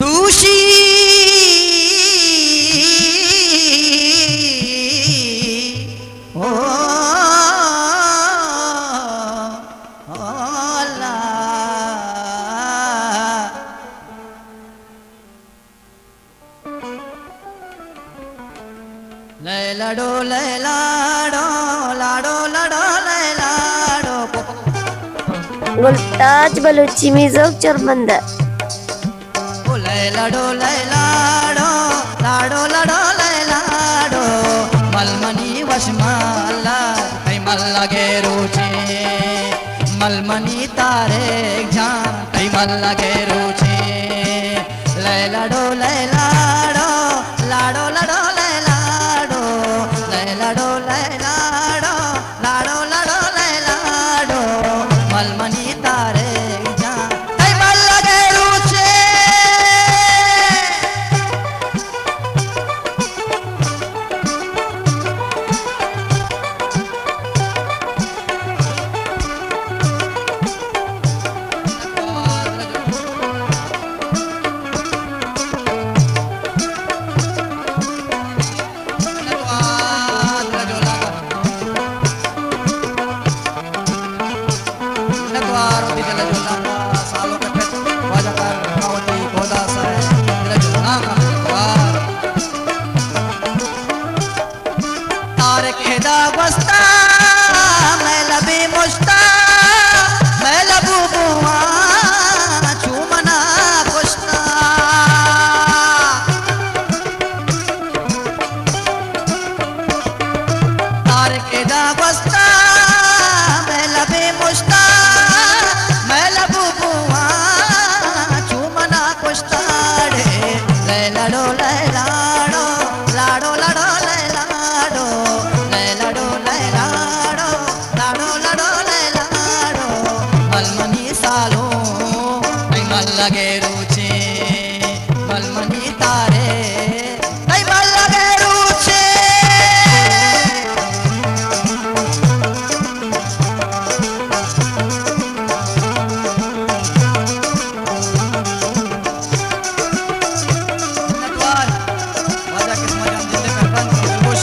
तुशी ओ लैलाडो लैलाडो लाडो लाडो लैलाडो गुलताज बलूची मिजोक चरबंद लैलाडो लैलाडो लाडो लाडो लैलाडो मलमनी वशमाला कई मल्ला गेरुचे मलमनी तारे जान कई मल्ला गेरुचे लैलाडो लैलाडो लाडो लाडो लैलाडो लैलाडो लैलाडो लाडो लाडो लैलाडो मलमनी तारे जान कई मल्ला गेरुचे लगे रुचे मलमनी तारे कई मल लगे रुचे वजह किस्म जान जिले कर बंद खुश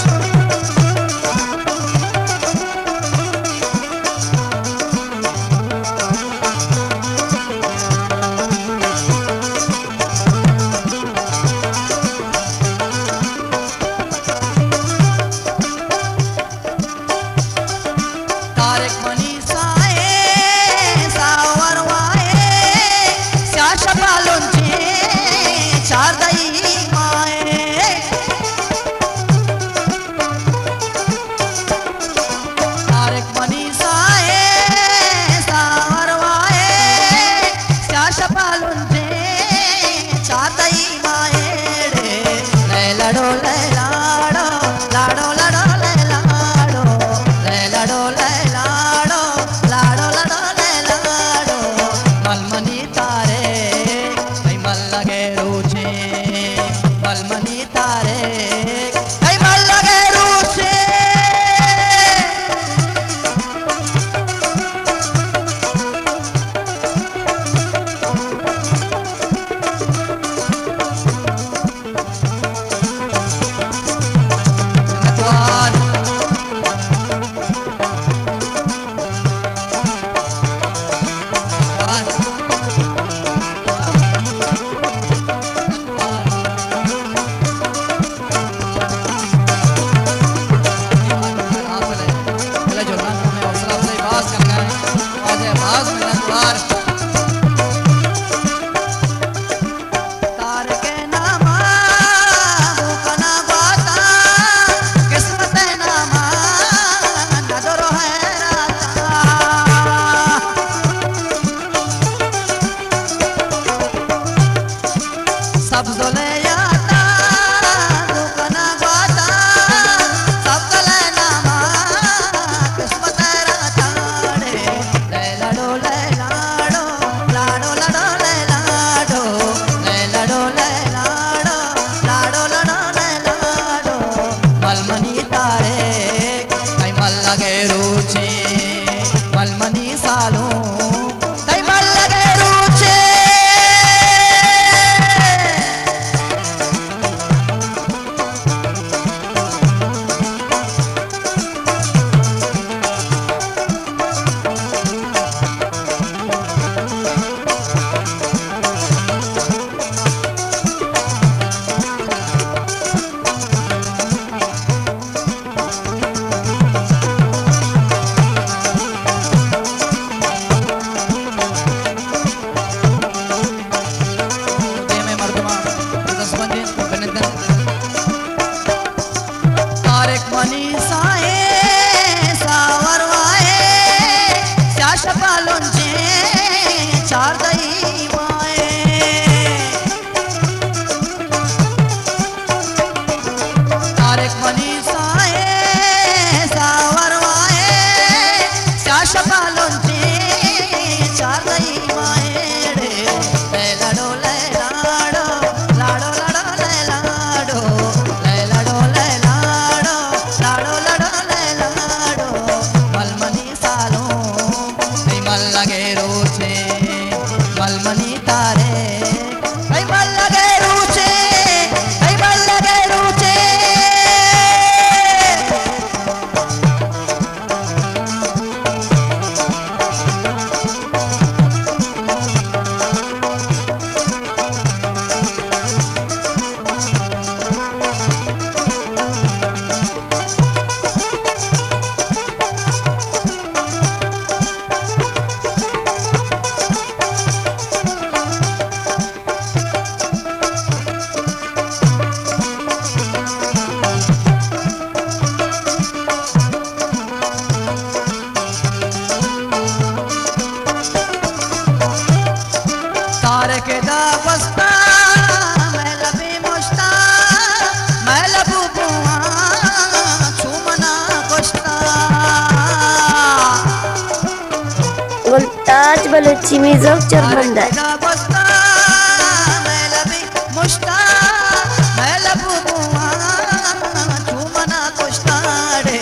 मारे के दा बस्ता मैं लबी मुश्ता मैं लबू बुआ छुमना कोस्ता गुलताज बलूची मिजोक चरबंदर बस्ता मैं लबी मुश्ता मैं लबू बुआ छुमना कोस्ता रे